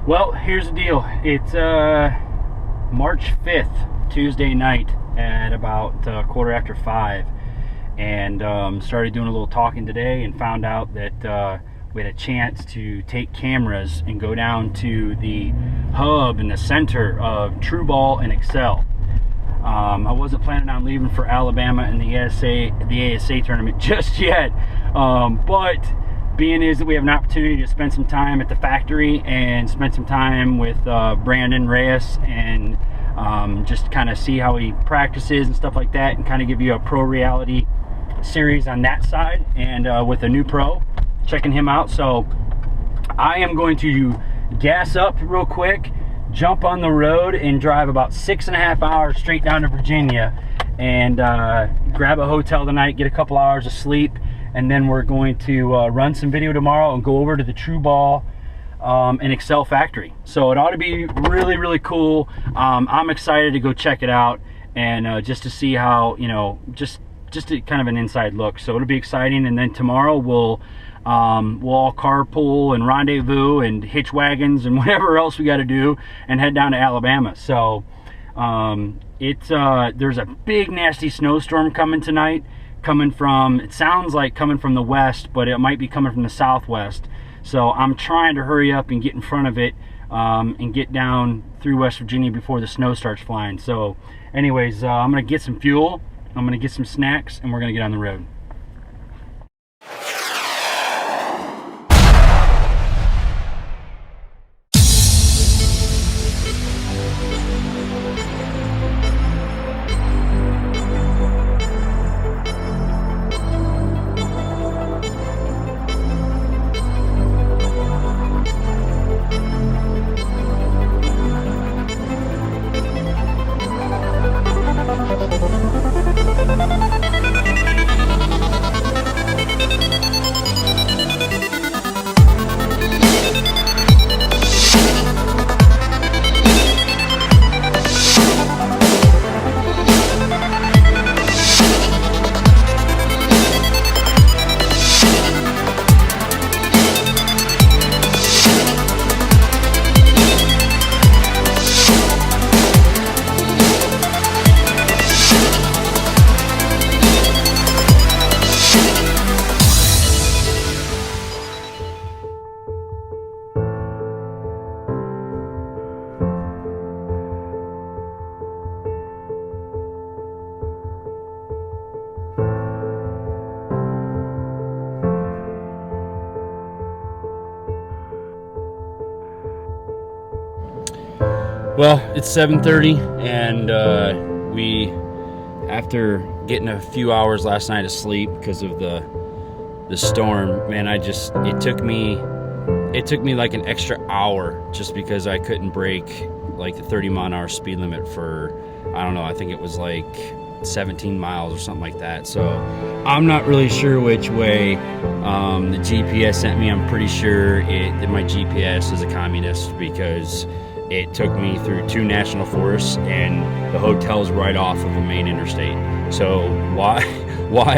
Well, here's the deal. It's March 5th, Tuesday night at about 5:15, and started doing a little talking today and found out that we had a chance to take cameras and go down to the hub in the center of TruBall and Axcel. I wasn't planning on leaving for Alabama in the ASA tournament just yet, but being is that we have an opportunity to spend some time at the factory and spend some time with Brandon Reyes and just kind of see how he practices and stuff like that, and kind of give you a pro reality series on that side, and with a new pro, checking him out. So I am going to gas up real quick, jump on the road, and drive about 6.5 hours straight down to Virginia, and grab a hotel tonight, get a couple hours of sleep, and then we're going to run some video tomorrow and go over to the TruBall and Axcel factory. So it ought to be really, really cool. I'm excited to go check it out, and just to see how, you know, just a kind of an inside look. So it'll be exciting. And then tomorrow we'll all carpool and rendezvous and hitch wagons and whatever else we got to do, and head down to Alabama. So there's a big nasty snowstorm coming tonight, coming from, it sounds like coming from the west, but it might be coming from the southwest. So I'm trying to hurry up and get in front of it, and get down through West Virginia before the snow starts flying. So anyways, I'm gonna get some fuel, I'm gonna get some snacks, and we're gonna get on the road. Well, it's 7:30, and we, after getting a few hours last night of sleep because of the storm, man, it took me like an extra hour just because I couldn't break like the 30-mile-an-hour speed limit for, I don't know, I think it was like 17 miles or something like that. So I'm not really sure which way the GPS sent me. I'm pretty sure that my GPS is a communist, because it took me through 2 national forests, and the hotel's right off of a main interstate. So why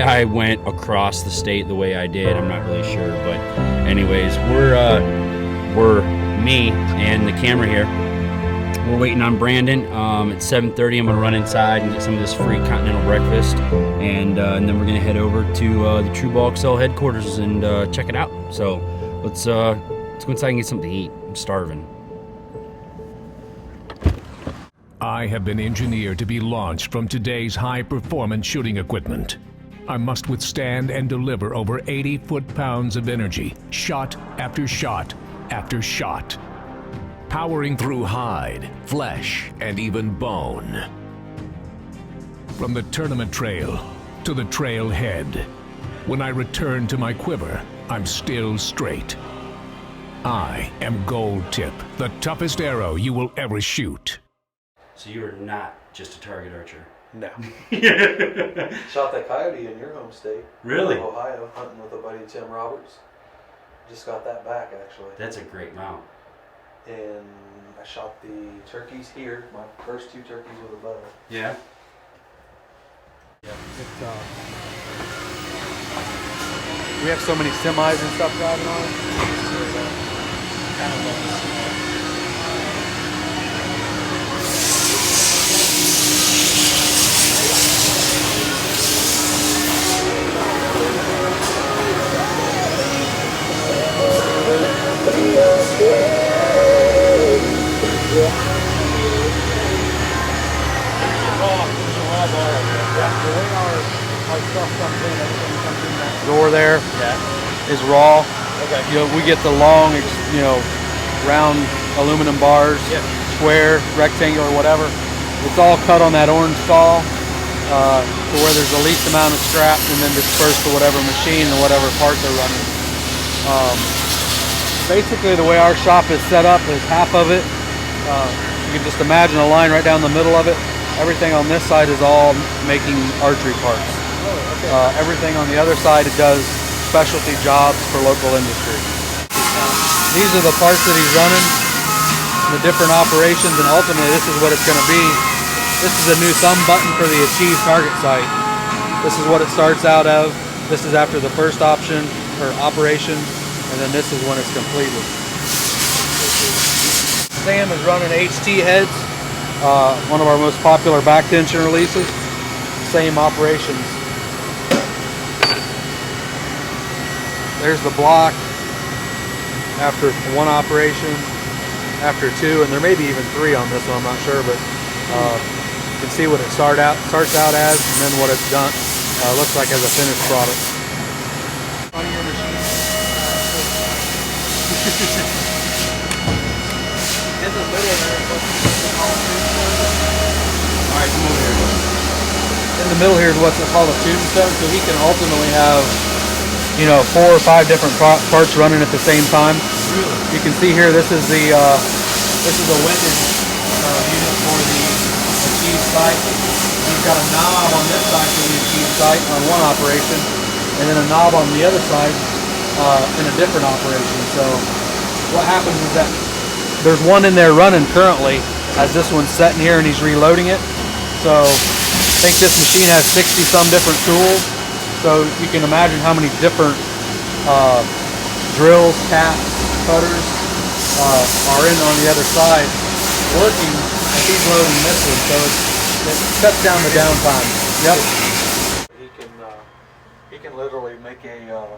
I went across the state the way I did, I'm not really sure. But anyways, we're me and the camera here. We're waiting on Brandon. It's 7:30. I'm gonna run inside and get some of this free continental breakfast, and then we're gonna head over to the TruBall Axcel headquarters and check it out. So let's go inside and get something to eat. I'm starving. I have been engineered to be launched from today's high-performance shooting equipment. I must withstand and deliver over 80 foot-pounds of energy, shot after shot after shot, powering through hide, flesh, and even bone. From the tournament trail to the trailhead, when I return to my quiver, I'm still straight. I am Gold Tip, the toughest arrow you will ever shoot. So you are not just a target archer? No. Shot that coyote in your home state. Really? Ohio, hunting with a buddy, Tim Roberts. Just got that back, actually. That's a great mount. And I shot the turkeys here, my first 2 turkeys with a bow. Yeah? Yeah, we have so many semis and stuff driving on. Kind of love this. for there is raw. Okay. We get the long, round aluminum bars, square, rectangular, whatever. It's all cut on that orange saw to where there's the least amount of scrap, and then dispersed to whatever machine or whatever part they're running. Basically, the way our shop is set up is half of it. You can just imagine a line right down the middle of it. Everything on this side is all making archery parts. Everything on the other side, it does specialty jobs for local industry. These are the parts that he's running, the different operations, and ultimately this is what it's going to be. This is a new thumb button for the Achieve target sight. This is what it starts out of. This is after the first option or operation, and then this is when it's completed. Sam is running HT heads, one of our most popular back tension releases. Same operations. There's the block after one operation, after two, and there may be even three on this one, I'm not sure, but you can see what it starts out as, and then what it's done looks like as a finished product. On your machine. In the middle there, alright, come over here. In the middle here is what's called a tune stone, so he can ultimately have 4 or 5 different parts running at the same time. You can see here, this is the windage unit for the Achieve sight. He's got a knob on this side for the Achieve sight on one operation, and then a knob on the other side in a different operation. So what happens is that there's one in there running currently as this one's sitting here and he's reloading it. So I think this machine has 60 some different tools. So you can imagine how many different drills, caps, cutters are in on the other side working as he's loading this one. So it cuts down the downtime. Yep. He can literally make a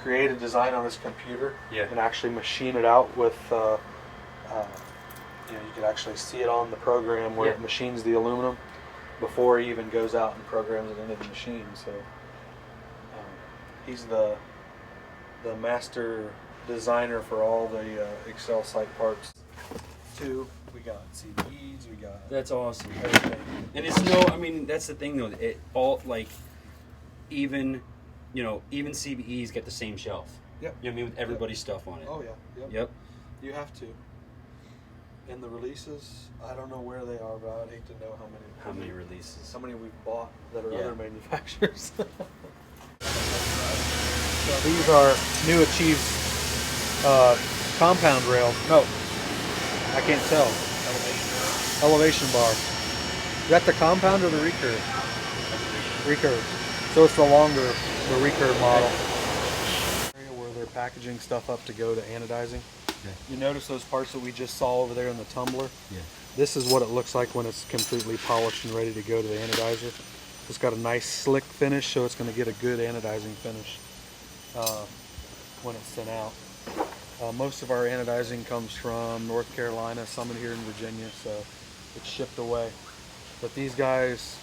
create a design on his computer and actually machine it out with you could actually see it on the program where it machines the aluminum before he even goes out and programs it into the machine. So he's the master designer for all the Axcel sight parts. Too, we got CBEs, we got That's awesome. everything. And it's that's the thing though. It all even CBEs get the same shelf. Yep. You know what I mean, with everybody's stuff on it. Oh yeah. Yep. You have to. And the releases, I don't know where they are, but I'd hate to know How many releases? how many we've bought that are Yeah. other manufacturers. So these are new Achieve compound rail. No, I can't tell. Elevation bar. Is that the compound or the recurve? Recurve. So it's the longer, the recurve model. Where they're packaging stuff up to go to anodizing. You notice those parts that we just saw over there in the tumbler? Yeah. This is what it looks like when it's completely polished and ready to go to the anodizer. It's got a nice slick finish, so it's going to get a good anodizing finish when it's sent out. Most of our anodizing comes from North Carolina, some in here in Virginia, so it's shipped away. But these guys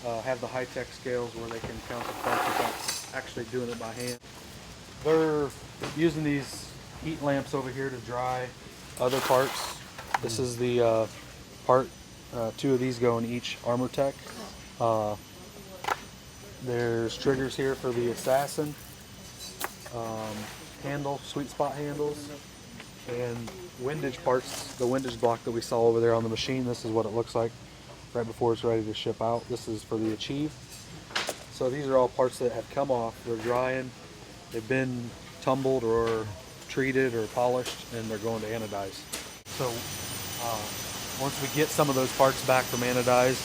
have the high-tech scales where they can count the parts without actually doing it by hand. They're using these heat lamps over here to dry other parts. This is the part, 2 of these go in each Armor Tech. There's triggers here for the Assassin, handle, sweet spot handles, and windage parts, the windage block that we saw over there on the machine. This is what it looks like right before it's ready to ship out. This is for the Achieve. So these are all parts that have come off, they're drying, they've been tumbled or treated or polished, and they're going to anodize. So once we get some of those parts back from anodize,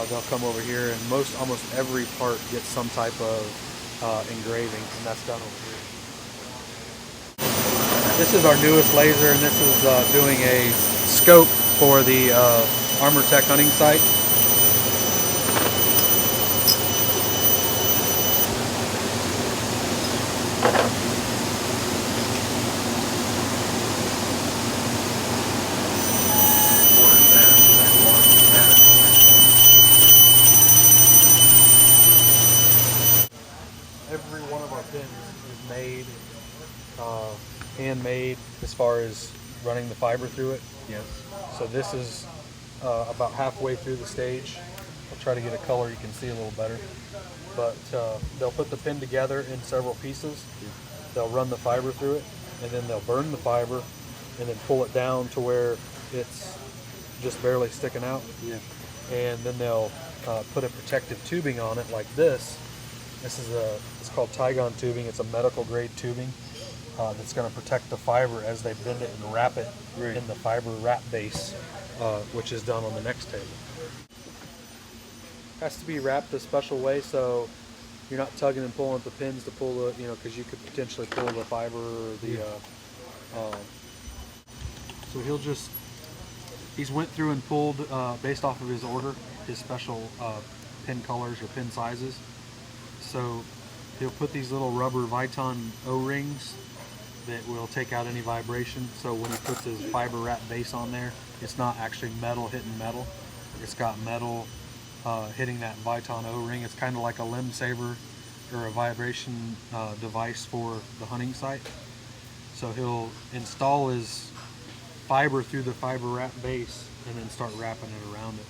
they'll come over here, and almost every part gets some type of engraving, and that's done over here. This is our newest laser, and this is doing a scope for the Armor Tech hunting sight. made as far as running the fiber through it. Yes. So this is about halfway through the stage. I'll try to get a color you can see a little better. But they'll put the pin together in several pieces. Yeah. They'll run the fiber through it, and then they'll burn the fiber, and then pull it down to where it's just barely sticking out. Yeah. And then they'll put a protective tubing on it like this. It's called Tygon tubing. It's a medical grade tubing that's going to protect the fiber as they bend it and wrap it in the fiber wrap base, which is done on the next table. Has to be wrapped a special way so you're not tugging and pulling at the pins to pull the, because you could potentially pull the fiber or the. So he's went through and pulled based off of his order, his special pin colors or pin sizes. So he'll put these little rubber Viton O-rings that will take out any vibration. So when he puts his fiber wrap base on there, it's not actually metal hitting metal. It's got metal hitting that Viton O-ring. It's kind of like a limb saver or a vibration device for the hunting site. So he'll install his fiber through the fiber wrap base and then start wrapping it around it.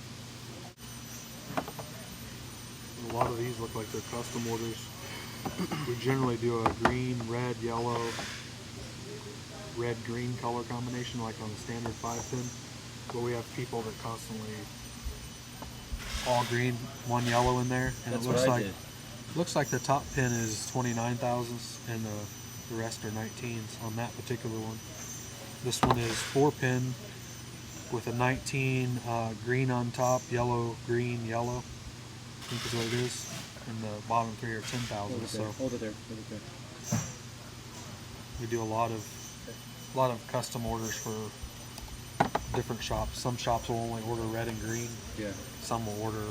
A lot of these look like they're custom orders. We generally do a green, red, yellow, red-green color combination like on the standard 5-pin, but we have people that constantly all green, one yellow in there, and That's it looks what I like did. looks like the top pin is 29 thousandths and the rest are 19s on that particular one. This one is 4-pin with a 19 green on top, yellow, green, yellow, I think is what it is, and the bottom 3 are 10 thousandths. So Hold it there. Hold it there. we do a lot of custom orders for different shops. Some shops will only order red and green. Yeah. Some will order,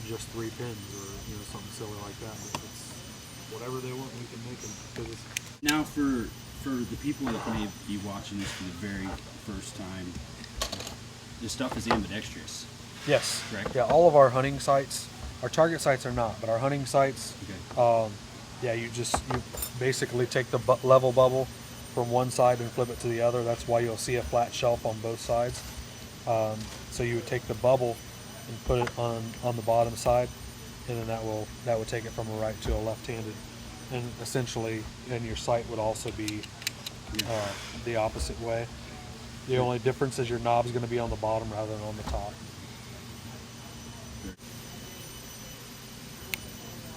just 3 pins or something silly like that. But it's whatever they want, we can make them. Now, for the people that may be watching this for the very first time, this stuff is ambidextrous. Yes. Correct. Yeah, all of our hunting sites, our target sites are not, but our hunting sites, Okay. you basically take the level bubble from one side and flip it to the other. That's why you'll see a flat shelf on both sides. So you would take the bubble and put it on the bottom side, and then that would take it from a right to a left-handed. And essentially, then your sight would also be the opposite way. The only difference is your knob's going to be on the bottom rather than on the top.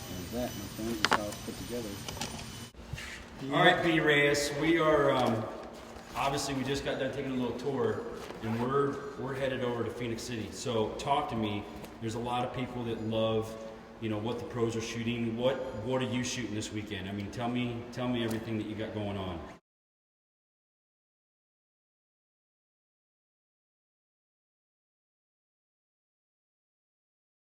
There's that, my friends, is how it's put together. All right, B. Reyes, we are obviously we just got done taking a little tour, and we're headed over to Phoenix City. So talk to me. There's a lot of people that love, what the pros are shooting. What are you shooting this weekend? I mean, tell me everything that you got going on.